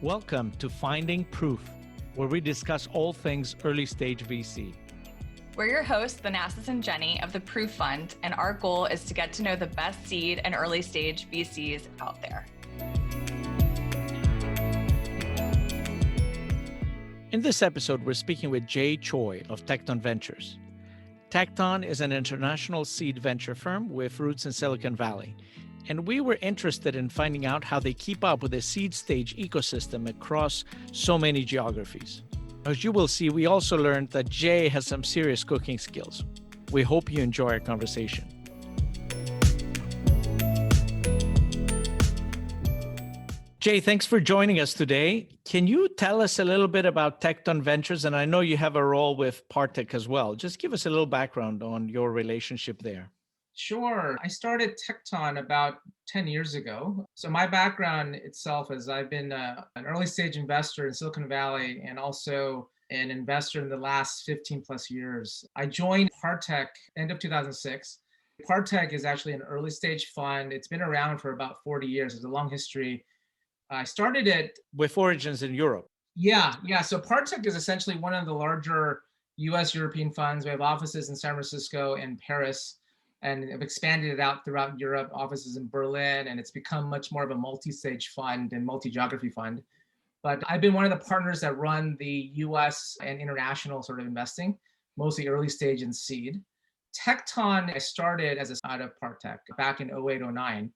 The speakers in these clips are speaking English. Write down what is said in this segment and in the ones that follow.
Welcome to Finding Proof, where we discuss all things early stage VC. We're your hosts, Thanasis and Jenny of the Proof Fund, and our goal is to get to know the best seed and early stage VCs out there. In this episode, we're speaking with Jai Choi of Tekton Ventures. Tekton is an international seed venture firm with roots in Silicon Valley, and we were interested in finding out how they keep up with the seed stage ecosystem across so many geographies. As you will see, we also learned that Jai has some serious cooking skills. We hope you enjoy our conversation. Jai, thanks for joining us today. Can you tell us a little bit about Tekton Ventures? And I know you have a role with Partech as well. Just give us a little background on your relationship there. Sure. I started Tekton about 10 years ago. So my background itself is I've been an early stage investor in Silicon Valley and also an investor in the last 15 plus years. I joined Partech end of 2006. Partech is actually an early stage fund. It's been around for about 40 years. There's a long history. I started it with origins in Europe. Yeah. So Partech is essentially one of the larger US European funds. We have offices in San Francisco and Paris, and have expanded it out throughout Europe, offices in Berlin, and it's become much more of a multi-stage fund and multi-geography fund. But I've been one of the partners that run the US and international sort of investing, mostly early stage and seed. Tekton, I started as out of Partech back in 08, 09.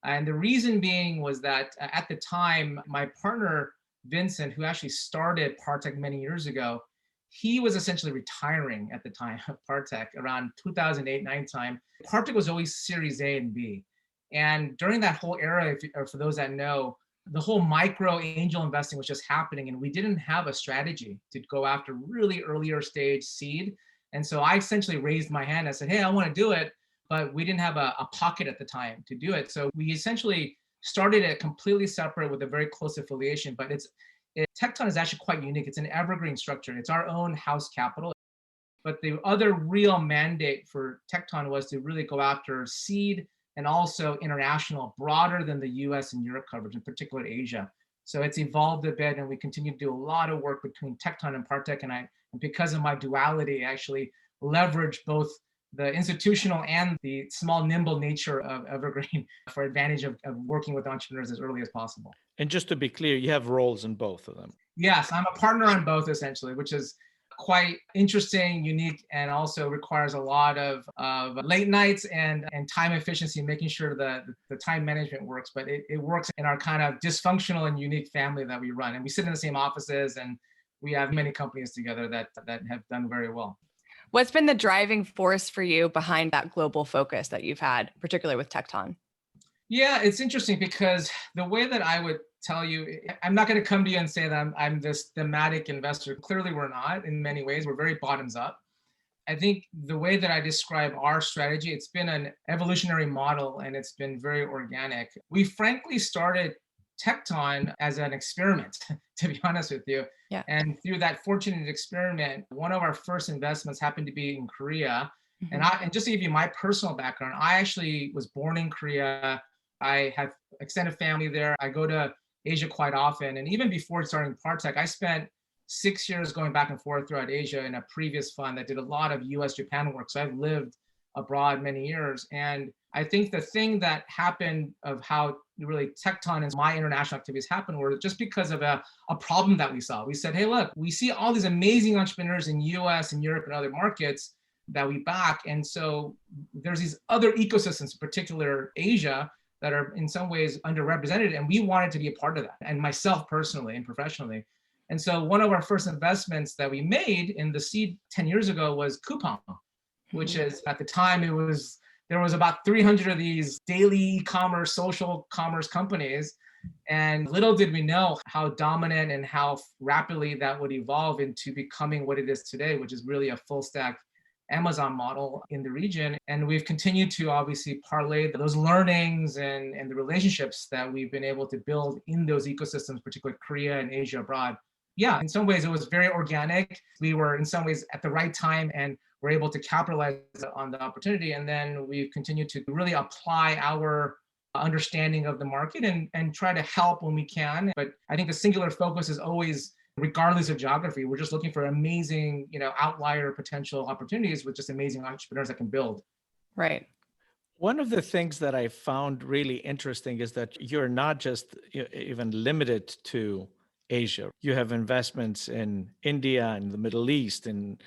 And the reason being was that at the time, my partner, Vincent, who actually started Partech many years ago, he was essentially retiring at the time of Partech around 2008-9 time. Partech was always Series A and B. And during that whole era, or for those that know, the whole micro angel investing was just happening, and we didn't have a strategy to go after really earlier stage seed. And so I essentially raised my hand. I said, hey, I want to do it, but we didn't have a pocket at the time to do it. So we essentially started it completely separate with a very close affiliation, but Tekton is actually quite unique. It's an evergreen structure. It's our own house capital. But the other real mandate for Tekton was to really go after seed and also international, broader than the US and Europe coverage, in particular Asia. So it's evolved a bit, and we continue to do a lot of work between Tekton and Partech. And because of my duality, I actually leverage both the institutional and the small, nimble nature of Evergreen for advantage of working with entrepreneurs as early as possible. And just to be clear, you have roles in both of them. Yes, I'm a partner on both essentially, which is quite interesting, unique, and also requires a lot of late nights and time efficiency, making sure that the time management works. But it works in our kind of dysfunctional and unique family that we run. And we sit in the same offices, and we have many companies together that have done very well. What's been the driving force for you behind that global focus that you've had, particularly with Tekton? Yeah, it's interesting because the way that I would tell you, I'm not going to come to you and say that I'm this thematic investor. Clearly, we're not in many ways. We're very bottoms up. I think the way that I describe our strategy, it's been an evolutionary model, and it's been very organic. We frankly started Tekton as an experiment, to be honest with you. Yeah. And through that fortunate experiment, one of our first investments happened to be in Korea. Mm-hmm. And just to give you my personal background, I actually was born in Korea. I have extended family there. I go to Asia quite often. And even before starting Partech, I spent 6 years going back and forth throughout Asia in a previous fund that did a lot of US, Japan work. So I've lived abroad many years. And I think the thing that happened of how really Tekton and my international activities happened were just because of a problem that we saw. We said, hey, look, we see all these amazing entrepreneurs in US and Europe and other markets that we back. And so there's these other ecosystems, in particular Asia, that are in some ways underrepresented. And we wanted to be a part of that, and myself personally and professionally. And so one of our first investments that we made in the seed 10 years ago was Coupang, which is at the time there was about 300 of these daily e-commerce, social commerce companies. And little did we know how dominant and how rapidly that would evolve into becoming what it is today, which is really a full stack Amazon model in the region. And we've continued to obviously parlay those learnings and the relationships that we've been able to build in those ecosystems, particularly Korea and Asia abroad. Yeah, in some ways it was very organic. We were in some ways at the right time and were able to capitalize on the opportunity. And then we've continued to really apply our understanding of the market and try to help when we can. But I think the singular focus is always, regardless of geography, we're just looking for amazing, outlier potential opportunities with just amazing entrepreneurs that can build. Right. One of the things that I found really interesting is that you're not just even limited to Asia. You have investments in India and the Middle East and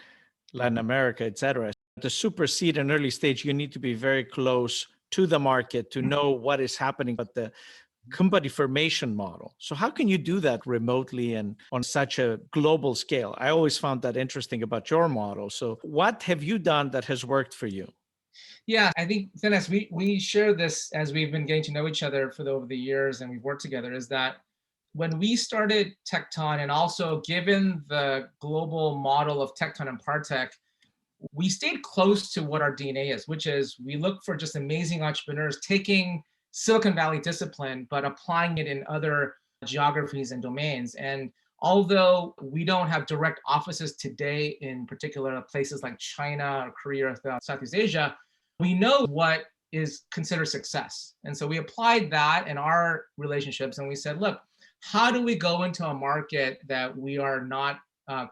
Latin America, et cetera. To supersede an early stage, you need to be very close to the market to know what is happening at the company formation model. So how can you do that remotely and on such a global scale? I always found that interesting about your model. So what have you done that has worked for you? Yeah, I think, Dennis, we share this as we've been getting to know each other over the years and we've worked together, is that when we started Tekton, and also given the global model of Tekton and Partech, we stayed close to what our DNA is, which is we look for just amazing entrepreneurs taking Silicon Valley discipline, but applying it in other geographies and domains. And although we don't have direct offices today in particular places like China or Korea or Southeast Asia, we know what is considered success. And so we applied that in our relationships and we said, look, how do we go into a market that we are not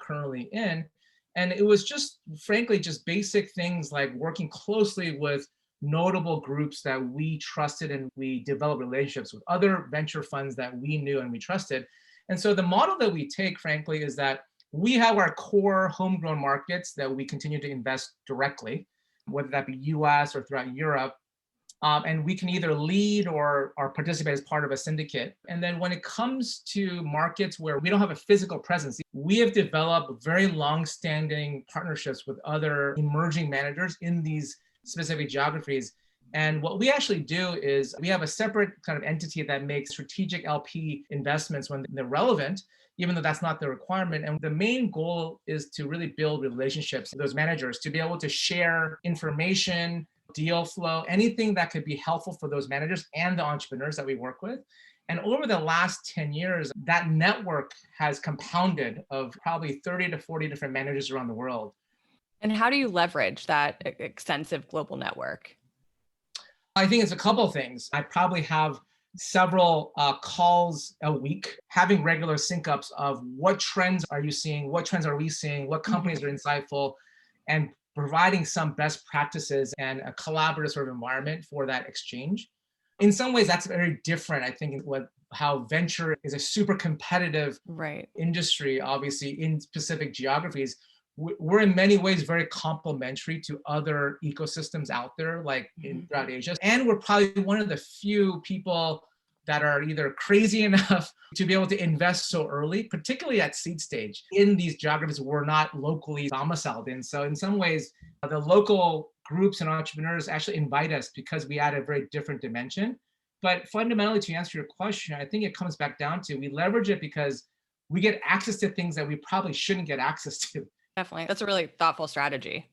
currently in? And it was just, frankly, just basic things like working closely with notable groups that we trusted, and we developed relationships with other venture funds that we knew and we trusted. And so the model that we take, frankly, is that we have our core homegrown markets that we continue to invest directly, whether that be US or throughout Europe. And we can either lead or participate as part of a syndicate. And then when it comes to markets where we don't have a physical presence, we have developed very long-standing partnerships with other emerging managers in these specific geographies. And what we actually do is we have a separate kind of entity that makes strategic LP investments when they're relevant, even though that's not the requirement. And the main goal is to really build relationships with those managers, to be able to share information, deal flow, anything that could be helpful for those managers and the entrepreneurs that we work with. And over the last 10 years, that network has compounded of probably 30 to 40 different managers around the world. And how do you leverage that extensive global network? I think it's a couple of things. I probably have several calls a week, having regular sync ups of what trends are you seeing, what trends are we seeing, what companies are insightful, and providing some best practices and a collaborative sort of environment for that exchange. In some ways, that's very different, I think, how venture is a super competitive industry, obviously, in specific geographies. We're in many ways very complementary to other ecosystems out there, like throughout Asia. And we're probably one of the few people that are either crazy enough to be able to invest so early, particularly at seed stage, in these geographies we're not locally domiciled in. So in some ways, the local groups and entrepreneurs actually invite us because we add a very different dimension. But fundamentally, to answer your question, I think it comes back down to we leverage it because we get access to things that we probably shouldn't get access to. Definitely. That's a really thoughtful strategy.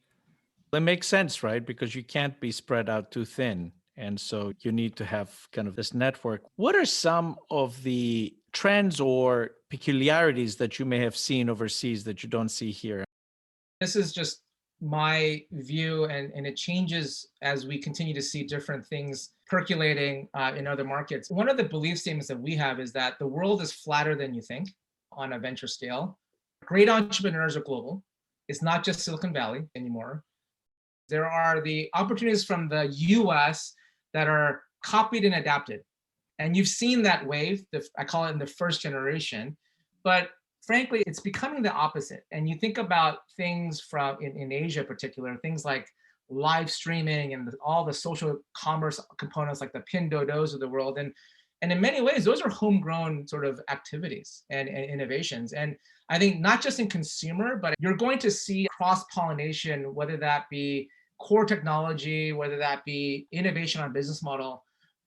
That makes sense, right? Because you can't be spread out too thin. And so you need to have kind of this network. What are some of the trends or peculiarities that you may have seen overseas that you don't see here? This is just my view, and it changes as we continue to see different things percolating in other markets. One of the belief statements that we have is that the world is flatter than you think on a venture scale. Great entrepreneurs are global. It's not just Silicon Valley anymore. There are the opportunities from the US that are copied and adapted. And you've seen that wave, I call it in the first generation, but frankly, it's becoming the opposite. And you think about things from in Asia in particular, things like live streaming and all the social commerce components like the Pinduoduos of the world. And in many ways, those are homegrown sort of activities and innovations. And I think not just in consumer, but you're going to see cross-pollination, whether that be core technology, whether that be innovation on business model.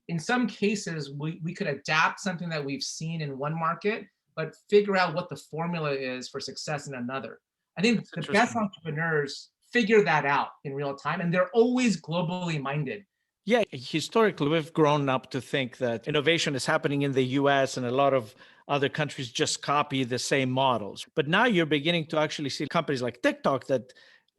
In some cases, we could adapt something that we've seen in one market, but figure out what the formula is for success in another. I think the best entrepreneurs figure that out in real time, and they're always globally minded. Yeah, historically, we've grown up to think that innovation is happening in the US and a lot of other countries just copy the same models. But now you're beginning to actually see companies like TikTok that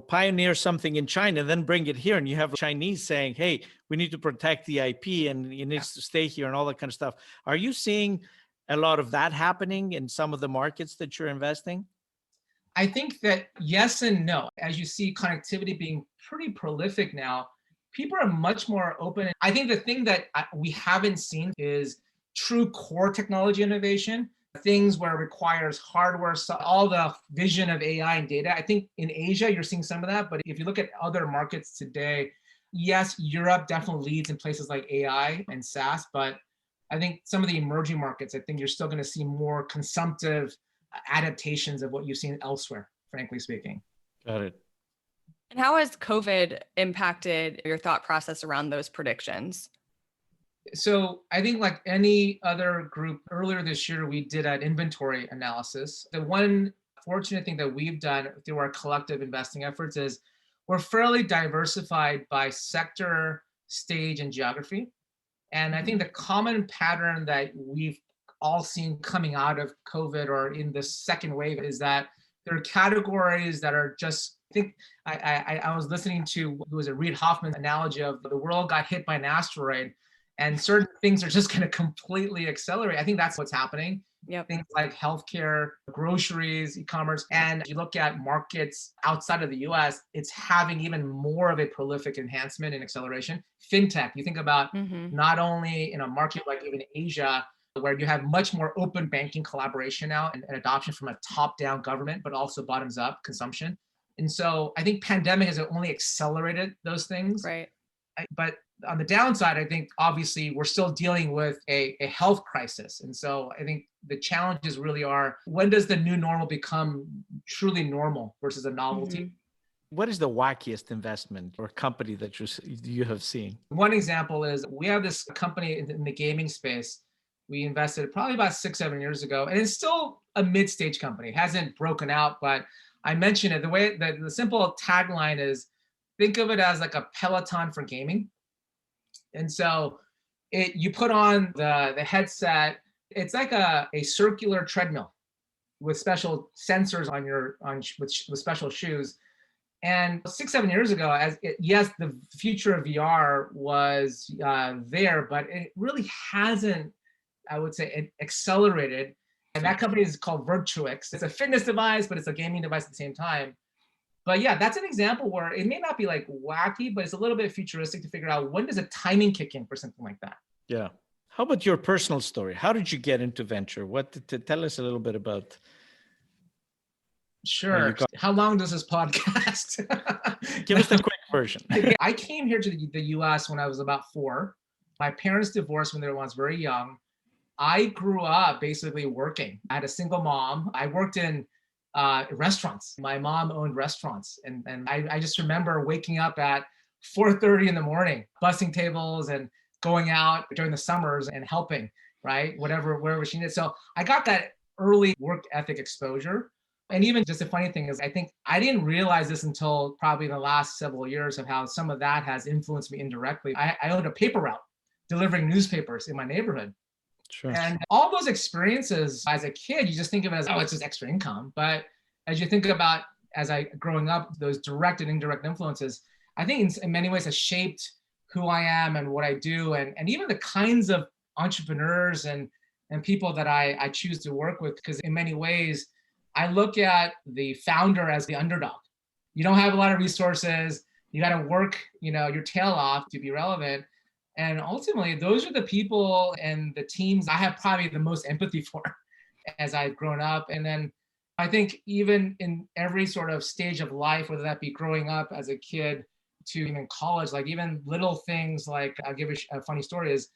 pioneer something in China, then bring it here, and you have Chinese saying, hey, we need to protect the IP and it needs to stay here and all that kind of stuff. Are you seeing a lot of that happening in some of the markets that you're investing? I think that yes and no. As you see connectivity being pretty prolific now, people are much more open. I think the thing that we haven't seen is true core technology innovation, things where it requires hardware, so all the vision of AI and data. I think in Asia, you're seeing some of that. But if you look at other markets today, yes, Europe definitely leads in places like AI and SaaS. But I think some of the emerging markets, I think you're still going to see more consumptive adaptations of what you've seen elsewhere, frankly speaking. Got it. And how has COVID impacted your thought process around those predictions? So I think like any other group, earlier this year, we did an inventory analysis. The one fortunate thing that we've done through our collective investing efforts is we're fairly diversified by sector, stage, and geography. And I think the common pattern that we've all seen coming out of COVID or in the second wave is that there are categories that are just, I think I was listening to, it was a Reid Hoffman analogy of the world got hit by an asteroid and certain things are just going to completely accelerate. I think that's what's happening. Yep. Things like healthcare, groceries, e-commerce. And you look at markets outside of the US, it's having even more of a prolific enhancement and acceleration. Fintech, you think about not only in a market like even Asia, where you have much more open banking collaboration now and adoption from a top-down government, but also bottoms-up consumption. And so I think pandemic has only accelerated those things. Right. But on the downside, I think obviously we're still dealing with a health crisis. And so I think the challenges really are, when does the new normal become truly normal versus a novelty? What is the wackiest investment or company that you have seen? One example is we have this company in the gaming space. We invested probably about 6-7 years ago, and it's still a mid-stage company. It hasn't broken out, but I mentioned it. The way that the simple tagline is, think of it as like a Peloton for gaming. And so you put on the headset. It's like a circular treadmill with special sensors with special shoes. And 6-7 years ago, yes, the future of VR was there, but it really hasn't, I would say, it accelerated. And that company is called Virtuix. It's a fitness device, but it's a gaming device at the same time. But yeah, that's an example where it may not be like wacky, but it's a little bit futuristic to figure out when does a timing kick in for something like that. Yeah. How about your personal story? How did you get into venture? Tell us a little bit about. Sure. How long does this podcast? Give us the quick version. I came here to the US when I was about 4. My parents divorced when they were very young. I grew up basically working. I had a single mom. I worked in restaurants. My mom owned restaurants. And I just remember waking up at 4:30 in the morning, bussing tables and going out during the summers and helping, right? Wherever she needed. So I got that early work ethic exposure. And even just a funny thing is, I think I didn't realize this until probably the last several years of how some of that has influenced me indirectly. I owned a paper route delivering newspapers in my neighborhood. Sure. And all those experiences as a kid, you just think of it as, oh, it's just extra income. But as you think about, growing up, those direct and indirect influences, I think in many ways has shaped who I am and what I do. And even the kinds of entrepreneurs and people that I choose to work with, because in many ways, I look at the founder as the underdog. You don't have a lot of resources. You got to work, your tail off to be relevant. And ultimately, those are the people and the teams I have probably the most empathy for as I've grown up. And then I think even in every sort of stage of life, whether that be growing up as a kid to even college, like even little things like, I'll give a funny story is,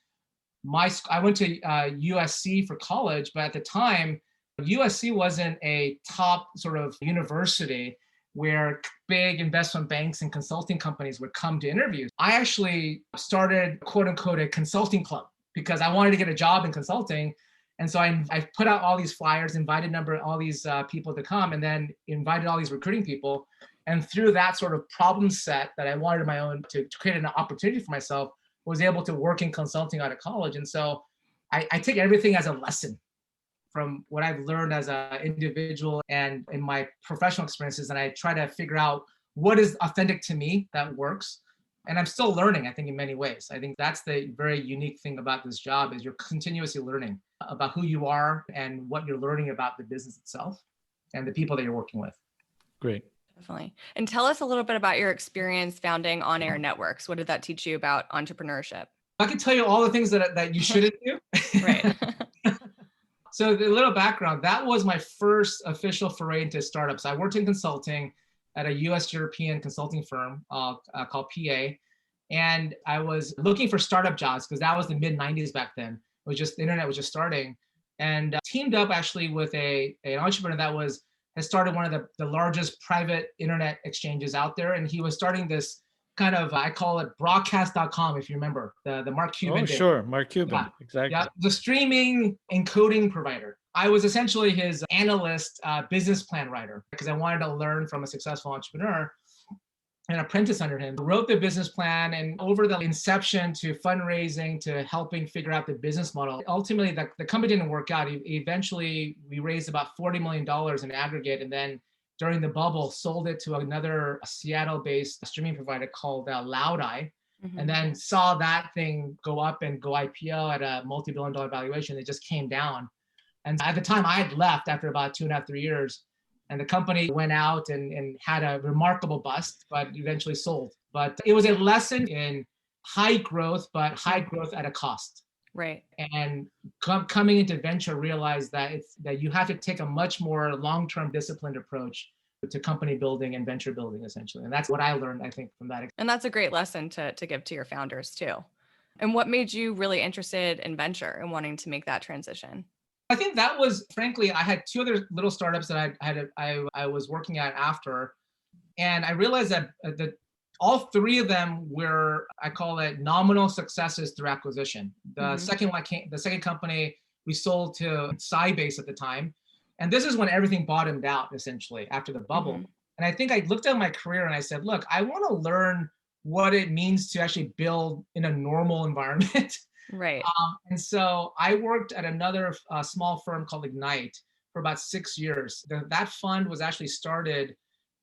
I went to USC for college, but at the time, USC wasn't a top sort of university where big investment banks and consulting companies would come to interviews. I actually started, quote unquote, a consulting club because I wanted to get a job in consulting. And so I put out all these flyers, invited all these people to come, and then invited all these recruiting people. And through that sort of problem set that I wanted my own to create an opportunity for myself, was able to work in consulting out of college. And so I take everything as a lesson from what I've learned as an individual and in my professional experiences. And I try to figure out what is authentic to me that works. And I'm still learning, I think, in many ways. I think that's the very unique thing about this job is you're continuously learning about who you are and what you're learning about the business itself and the people that you're working with. Great. Definitely. And tell us a little bit about your experience founding On Air Networks. What did that teach you about entrepreneurship? I can tell you all the things that you shouldn't do. Right. So the little background, that was my first official foray into startups. I worked in consulting at a US European consulting firm called PA. And I was looking for startup jobs because that was the mid 90s back then. It was just, the internet was just starting. And teamed up actually with an entrepreneur that has started one of the largest private internet exchanges out there. And he was starting this kind of, I call it broadcast.com, if you remember, the Mark Cuban. Oh, sure. Mark Cuban. Yeah. Exactly. Yeah, the streaming encoding provider. I was essentially his analyst, business plan writer, because I wanted to learn from a successful entrepreneur, an apprentice under him. Wrote the business plan, and over the inception to fundraising to helping figure out the business model, ultimately the company didn't work out. Eventually, we raised about $40 million in aggregate, and then during the bubble, sold it to another Seattle-based streaming provider called Loudeye, and then saw that thing go up and go IPO at a multi-billion-dollar valuation. It just came down. And at the time, I had left after about 2.5, 3 years. And the company went out and had a remarkable bust, but eventually sold. But it was a lesson in high growth, but high growth at a cost. Right. And coming into venture, realized that that you have to take a much more long-term disciplined approach to company building and venture building, essentially. And that's what I learned, I think, from that. And that's a great lesson to give to your founders too. And what made you really interested in venture and wanting to make that transition? I think that was, frankly, I had 2 other little startups that I was working at after, and I realized that all 3 of them were, I call it, nominal successes through acquisition. The second company we sold to Sybase at the time, and this is when everything bottomed out essentially after the bubble. And I think I looked at my career and I said, look, I want to learn what it means to actually build in a normal environment. Right. And so I worked at another small firm called Ignite for about 6 years. That fund was actually started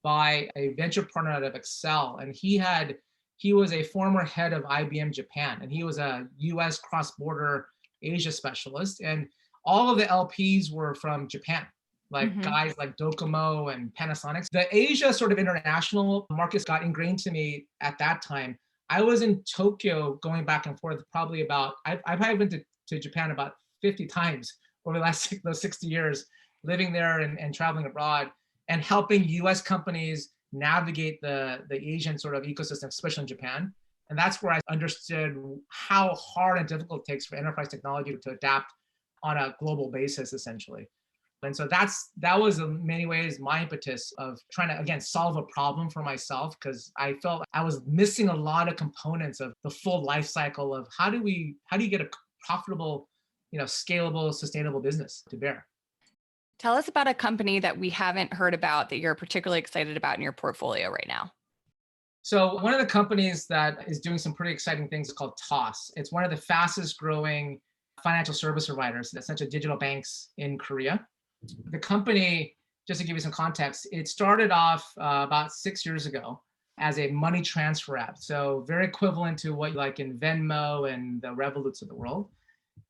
by a venture partner out of Excel, and he was a former head of IBM Japan, and he was a US cross-border Asia specialist, and all of the LPs were from Japan, like guys like Docomo and Panasonic. The Asia sort of international markets got ingrained to me at that time. I was in Tokyo going back and forth probably about, I've probably been to Japan about 50 times over the last those 60 years, living there and traveling abroad and helping US companies navigate the Asian sort of ecosystem, especially in Japan. And that's where I understood how hard and difficult it takes for enterprise technology to adapt on a global basis, essentially. And so that was in many ways my impetus of trying to, again, solve a problem for myself, because I felt I was missing a lot of components of the full life cycle of how do you get a profitable, scalable, sustainable business to bear. Tell us about a company that we haven't heard about that you're particularly excited about in your portfolio right now. So one of the companies that is doing some pretty exciting things is called Toss. It's one of the fastest growing financial service providers, essentially digital banks in Korea. The company, just to give you some context, it started off about 6 years ago as a money transfer app. So very equivalent to what like in Venmo and the Revoluts of the world.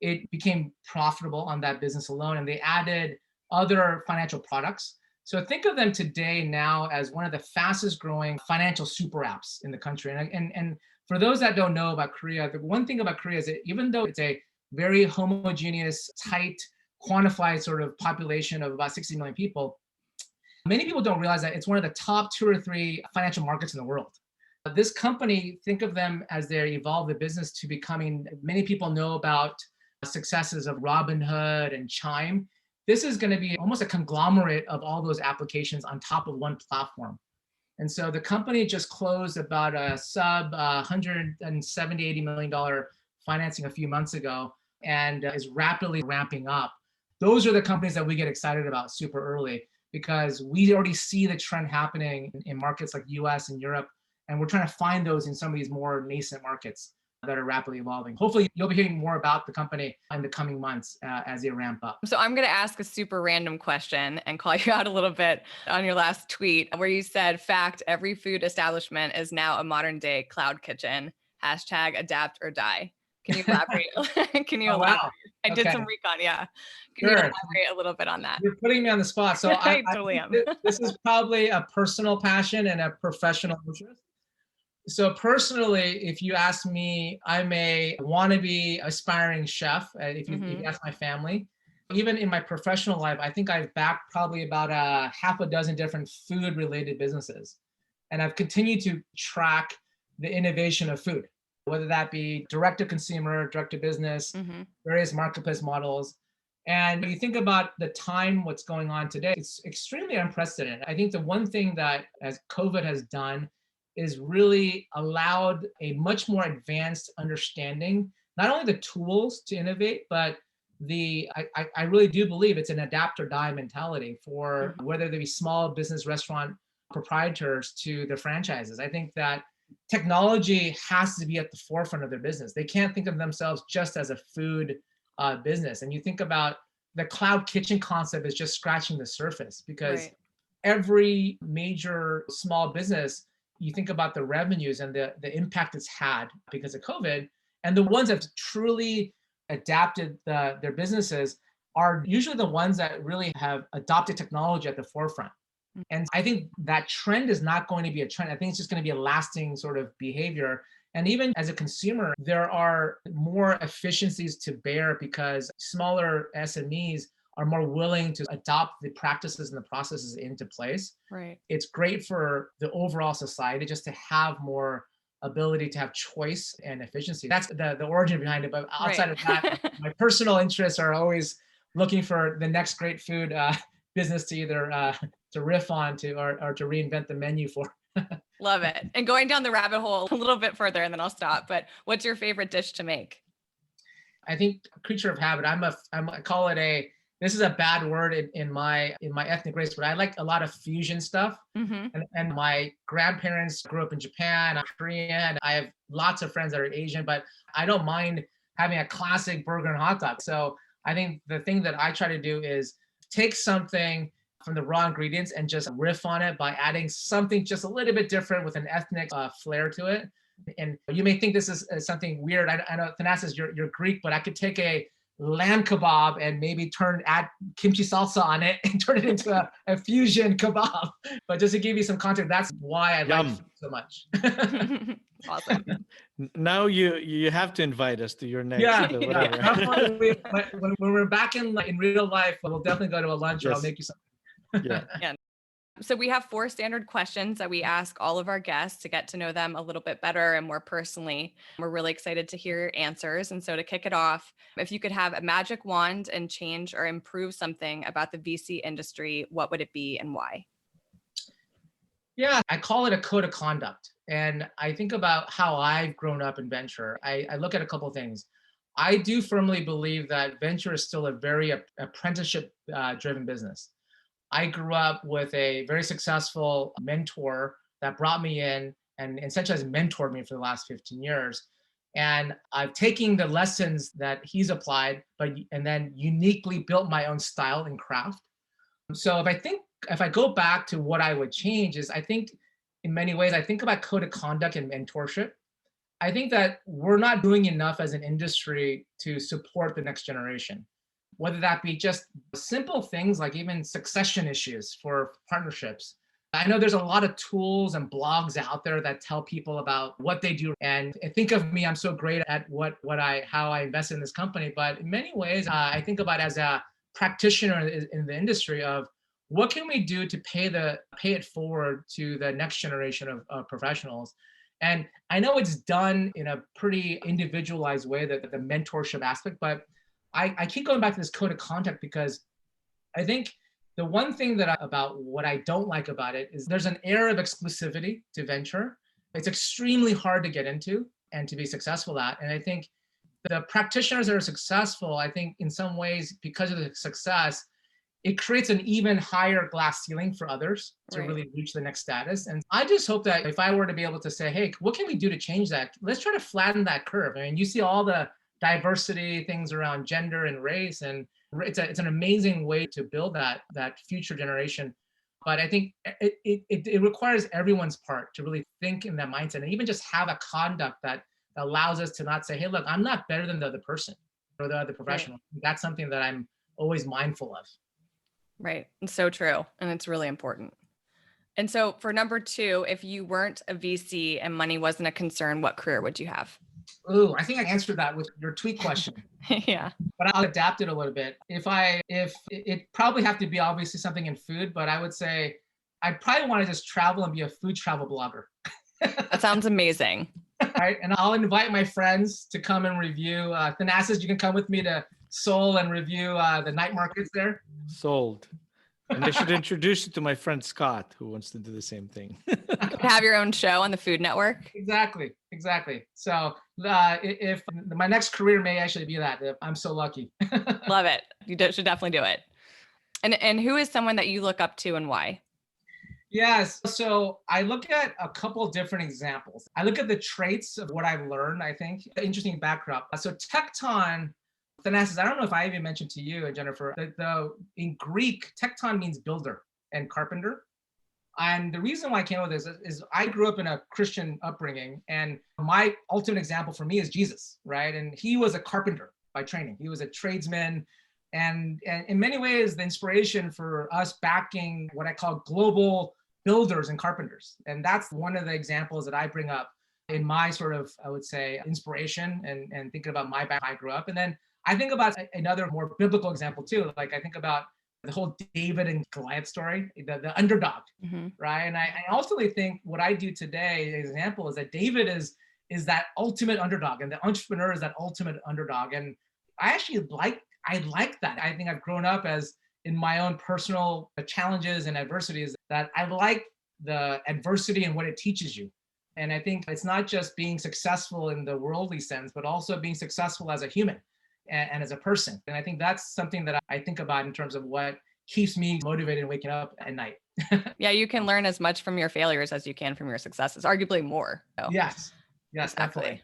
It became profitable on that business alone, and they added other financial products. So think of them today now as one of the fastest growing financial super apps in the country. And for those that don't know about Korea, the one thing about Korea is that even though it's a very homogeneous, tight, quantified sort of population of about 60 million people, many people don't realize that it's one of the top 2 or 3 financial markets in the world. This company, think of them as they evolve the business to becoming, many people know about successes of Robinhood and Chime. This is going to be almost a conglomerate of all those applications on top of one platform. And so the company just closed about a sub $170, $80 million financing a few months ago and is rapidly ramping up. Those are the companies that we get excited about super early, because we already see the trend happening in markets like US and Europe, and we're trying to find those in some of these more nascent markets. that are rapidly evolving. Hopefully, you'll be hearing more about the company in the coming months as they ramp up. So I'm going to ask a super random question and call you out a little bit on your last tweet where you said, fact, every food establishment is now a modern day cloud kitchen. Hashtag adapt or die. Can you elaborate? Can you elaborate? Wow. I did some recon. Yeah. Can you Sure. elaborate a little bit on that? You're putting me on the spot. So I totally am. This is probably a personal passion and a professional interest. So personally, if you ask me, I'm a wannabe aspiring chef. If you ask my family, even in my professional life, I think I've backed probably about a half a dozen different food related businesses. And I've continued to track the innovation of food, whether that be direct to consumer, direct to business, various marketplace models. And you think about the time, what's going on today, it's extremely unprecedented. I think the one thing that as COVID has done is really allowed a much more advanced understanding, not only the tools to innovate, but I really do believe it's an adapt or die mentality for whether they be small business restaurant proprietors to the franchises. I think that technology has to be at the forefront of their business. They can't think of themselves just as a food business. And you think about the cloud kitchen concept is just scratching the surface because every major small business, you think about the revenues and the impact it's had because of COVID, and the ones that truly adapted their businesses are usually the ones that really have adopted technology at the forefront. And I think that trend is not going to be a trend. I think it's just going to be a lasting sort of behavior. And even as a consumer, there are more efficiencies to bear because smaller SMEs are more willing to adopt the practices and the processes into place. Right. It's great for the overall society just to have more ability to have choice and efficiency. That's the origin behind it. But outside of that, my personal interests are always looking for the next great food business to either to riff on to or to reinvent the menu for. Love it. And going down the rabbit hole a little bit further and then I'll stop. But what's your favorite dish to make? I think creature of habit. I call it this is a bad word in my ethnic race, but I like a lot of fusion stuff. And my grandparents grew up in Japan, I'm Korean. I have lots of friends that are Asian, but I don't mind having a classic burger and hot dog. So I think the thing that I try to do is take something from the raw ingredients and just riff on it by adding something just a little bit different with an ethnic flair to it. And you may think this is something weird. I know Thanasis, you're Greek, but I could take a lamb kebab and maybe add kimchi salsa on it and turn it into a fusion kebab. But just to give you some context, that's why I like food so much. Awesome. Now you have to invite us to your next whatever. When we're back in real life, we'll definitely go to a lunch or I'll make you something. Yeah. So we have 4 standard questions that we ask all of our guests to get to know them a little bit better and more personally. We're really excited to hear your answers. And so to kick it off, if you could have a magic wand and change or improve something about the VC industry, what would it be and why? Yeah, I call it a code of conduct. And I think about how I've grown up in venture. I look at a couple of things. I do firmly believe that venture is still a very apprenticeship driven business. I grew up with a very successful mentor that brought me in and essentially has mentored me for the last 15 years. And I've taken the lessons that he's applied, and then uniquely built my own style and craft. So if I go back to what I would change is I think in many ways, I think about code of conduct and mentorship. I think that we're not doing enough as an industry to support the next generation, whether that be just simple things like even succession issues for partnerships. I know there's a lot of tools and blogs out there that tell people about what they do. And think of me, I'm so great at how I invest in this company. But in many ways, I think about as a practitioner in the industry of what can we do to pay it forward to the next generation of professionals. And I know it's done in a pretty individualized way, the mentorship aspect, but I keep going back to this code of conduct because I think the one thing about what I don't like about it is there's an air of exclusivity to venture. It's extremely hard to get into and to be successful at. And I think the practitioners that are successful, I think in some ways, because of the success, it creates an even higher glass ceiling for others to Right. really reach the next status. And I just hope that if I were to be able to say, hey, what can we do to change that? Let's try to flatten that curve. I mean, you see all the diversity things around gender and race, and it's an amazing way to build that future generation. But I think it requires everyone's part to really think in that mindset and even just have a conduct that allows us to not say, hey, look, I'm not better than the other person or the other professional. Right. That's something that I'm always mindful of. Right. It's so true. And it's really important. And so for number 2, if you weren't a VC and money wasn't a concern, what career would you have? Ooh, I think I answered that with your tweet question. Yeah. But I'll adapt it a little bit. If it probably have to be obviously something in food, but I would say I'd probably want to just travel and be a food travel blogger. That sounds amazing. Right. And I'll invite my friends to come and review. Thanasis, you can come with me to Seoul and review the night markets there. Sold. And I should introduce you to my friend Scott, who wants to do the same thing. Have your own show on the Food Network. Exactly. So if my next career may actually be that, if I'm so lucky. Love it. You should definitely do it. And who is someone that you look up to and why? Yes. So I look at a couple of different examples. I look at the traits of what I've learned, I think. Interesting backdrop. So Tekton, Thanasis, I don't know if I even mentioned to you and Jennifer, in Greek, Tekton means builder and carpenter. And the reason why I came up with this is I grew up in a Christian upbringing, and my ultimate example for me is Jesus, right? And he was a carpenter by training. He was a tradesman. And in many ways, the inspiration for us backing what I call global builders and carpenters. And that's one of the examples that I bring up in my sort of, I would say, inspiration and thinking about my background I grew up. And then I think about another more biblical example too. Like I think about the whole David and Goliath story, the underdog, right? And I ultimately think what I do today, an example, is that David is that ultimate underdog, and the entrepreneur is that ultimate underdog. And I actually like that. I think I've grown up as in my own personal challenges and adversities that I like the adversity and what it teaches you. And I think it's not just being successful in the worldly sense, but also being successful as a human and as a person. And I think that's something that I think about in terms of what keeps me motivated and waking up at night. Yeah, you can learn as much from your failures as you can from your successes, arguably more. So. Yes, Exactly. Definitely.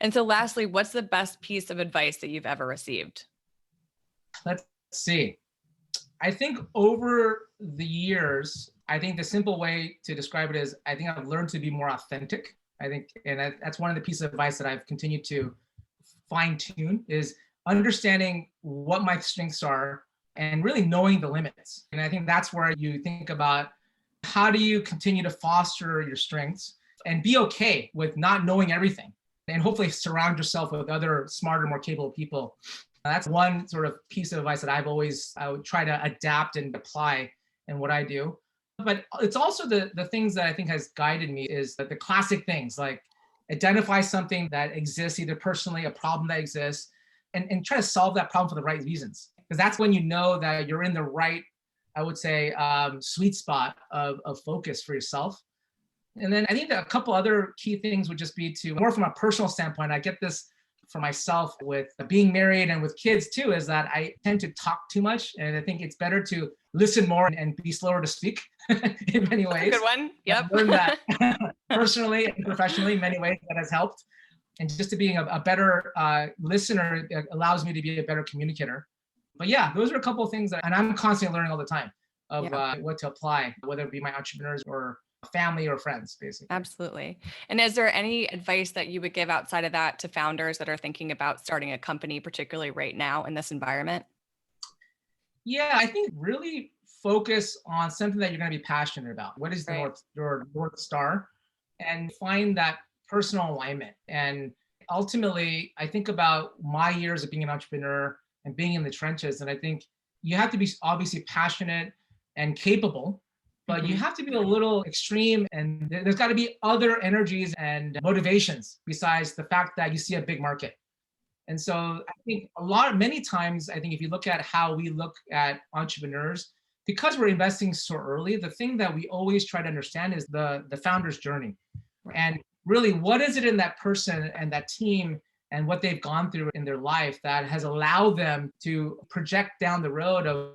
And so lastly, what's the best piece of advice that you've ever received? Let's see. I think over the years, I think the simple way to describe it is I think I've learned to be more authentic. I think, and that's one of the pieces of advice that I've continued to fine tune is understanding what my strengths are and really knowing the limits. And I think that's where you think about how do you continue to foster your strengths and be okay with not knowing everything, and hopefully surround yourself with other smarter, more capable people. That's one sort of piece of advice that I would try to adapt and apply in what I do. But it's also the things that I think has guided me is the classic things like identify something that exists, either personally, a problem that exists, and try to solve that problem for the right reasons. Because that's when you know that you're in the right, I would say, sweet spot of focus for yourself. And then I think that a couple other key things would just be to, more from a personal standpoint, I get this for myself with being married and with kids too, is that I tend to talk too much. And I think it's better to listen more and be slower to speak in many ways. That's a good one. Yep. I've learned that personally and professionally in many ways that has helped. And just to being a better listener allows me to be a better communicator. But yeah, those are a couple of things that, and I'm constantly learning all the time of what to apply, whether it be my entrepreneurs or family or friends, basically. Absolutely. And is there any advice that you would give outside of that to founders that are thinking about starting a company, particularly right now in this environment? Yeah, I think really focus on something that you're going to be passionate about. What is your North Star? And find that personal alignment. And ultimately, I think about my years of being an entrepreneur and being in the trenches. And I think you have to be obviously passionate and capable, but you have to be a little extreme, and there's got to be other energies and motivations besides the fact that you see a big market. And so I think many times, I think if you look at how we look at entrepreneurs, because we're investing so early, the thing that we always try to understand is the founder's journey. Right. And really, what is it in that person and that team and what they've gone through in their life that has allowed them to project down the road of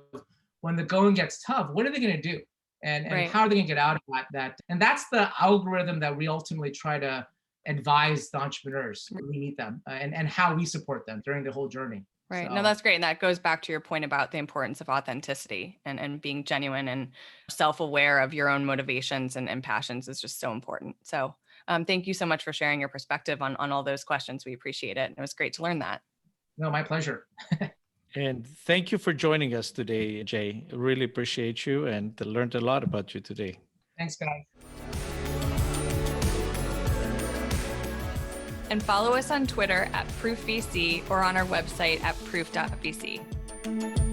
when the going gets tough, what are they going to do? And Right. how are they going to get out of that? And that's the algorithm that we ultimately try to advise the entrepreneurs when we meet them, and how we support them during the whole journey. Right. So, No, that's great. And that goes back to your point about the importance of authenticity and being genuine and self-aware of your own motivations and passions is just so important. So thank you so much for sharing your perspective on all those questions. We appreciate it. It was great to learn that. no, my pleasure. And thank you for joining us today, Jay. Really appreciate you and learned a lot about you today. Thanks, guys. And follow us on Twitter @ProofVC or on our website at proof.vc.